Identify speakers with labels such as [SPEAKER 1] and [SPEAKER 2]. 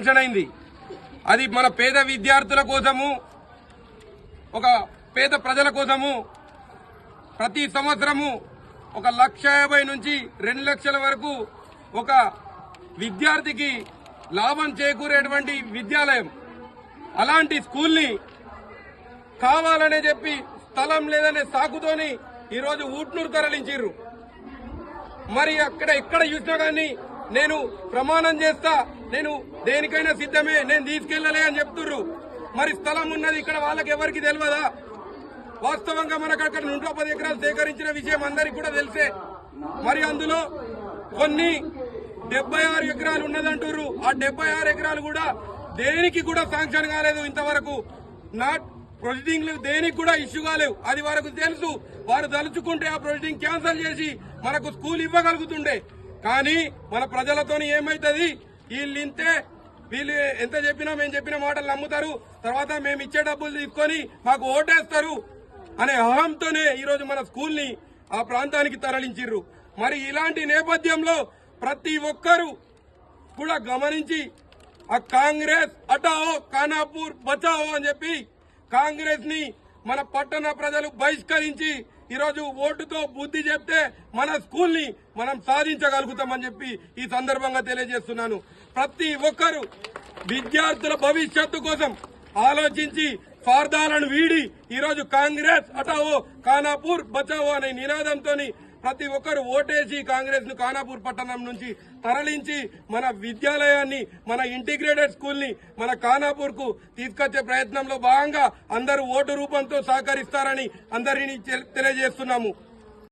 [SPEAKER 1] Sanction అయింది. అది మన పేద విద్యార్థుల కోసము, ఒక పేద ప్రజల కోసము ప్రతి సంవత్సరము 1,50,000 నుంచి 2 లక్షల వరకు ఒక విద్యార్థికి లాభం చేకూరేటువంటి విద్యాలయం. అలాంటి స్కూల్ని కావాలనే చెప్పి స్థలం లేదనే సాకుతోని ఈరోజు ఊట్నూరు తరలించారు. మరి అక్కడ ఎక్కడ చూసినా కానీ నేను ప్రమాణం చేస్తా, నేను దేనికైనా సిద్ధమే, నేను తీసుకెళ్లలే అని చెప్తుర్రు. మరి స్థలం ఉన్నది ఇక్కడ వాళ్ళకి ఎవరికి తెలియదా? వాస్తవంగా మనకు అక్కడ 110 ఎకరాలు సేకరించిన విషయం అందరికి కూడా తెలిసే. మరి అందులో కొన్ని 76 ఎకరాలు ఉన్నదంటుర్రు. ఆ 76 ఎకరాలు కూడా దేనికి కూడా శాంక్షన్ కాలేదు ఇంతవరకు. ప్రొసీడింగ్లు దేనికి కూడా ఇష్యూ కాలేవు. అది వరకు తెలుసు. వారు తలుచుకుంటే ఆ ప్రొసీడింగ్ క్యాన్సిల్ చేసి మనకు స్కూల్ ఇవ్వగలుగుతుండే. కానీ మన ప్రజలతోని ఏమైతుంది? వీళ్ళు ఎంత చెప్పినా మేము చెప్పిన మాటలు నమ్ముతారు, తర్వాత మేము ఇచ్చే డబ్బులు తీసుకొని మాకు ఓటేస్తారు అనే అహంతోనే ఈరోజు మన స్కూల్ని ఆ ప్రాంతానికి తరలించిర్రు. మరి ఇలాంటి నేపథ్యంలో ప్రతి ఒక్కరూ కూడా గమనించి ఆ కాంగ్రెస్ హటావో ఖానాపూర్ బచావో అని చెప్పి కాంగ్రెస్ ని మన పట్టణ ప్రజలు బహిష్కరించి ఈరోజు ఓటుతో బుద్ధి చెప్తే మన స్కూల్ ని మనం సాధించగలుగుతామని చెప్పి ఈ సందర్భంగా తెలియజేస్తున్నాను. ప్రతి ఒక్కరూ విద్యార్థుల భవిష్యత్తు కోసం ఆలోచించి స్వార్థాలను వీడి ఈరోజు కాంగ్రెస్ హటావో ఖానాపూర్ బచావో అనే నినాదంతో ప్రతి ఒక్కరు ఓటేసి కాంగ్రెస్ ను ఖానాపూర్ పట్టణం నుంచి తరలించి మన విద్యాలయాన్ని, మన ఇంటిగ్రేటెడ్ స్కూల్ ని మన ఖానాపూర్ కు తీసుకొచ్చే ప్రయత్నంలో భాగంగా అందరూ ఓటు రూపంతో సహకరిస్తారని అందరినీ తెలియజేస్తున్నాము.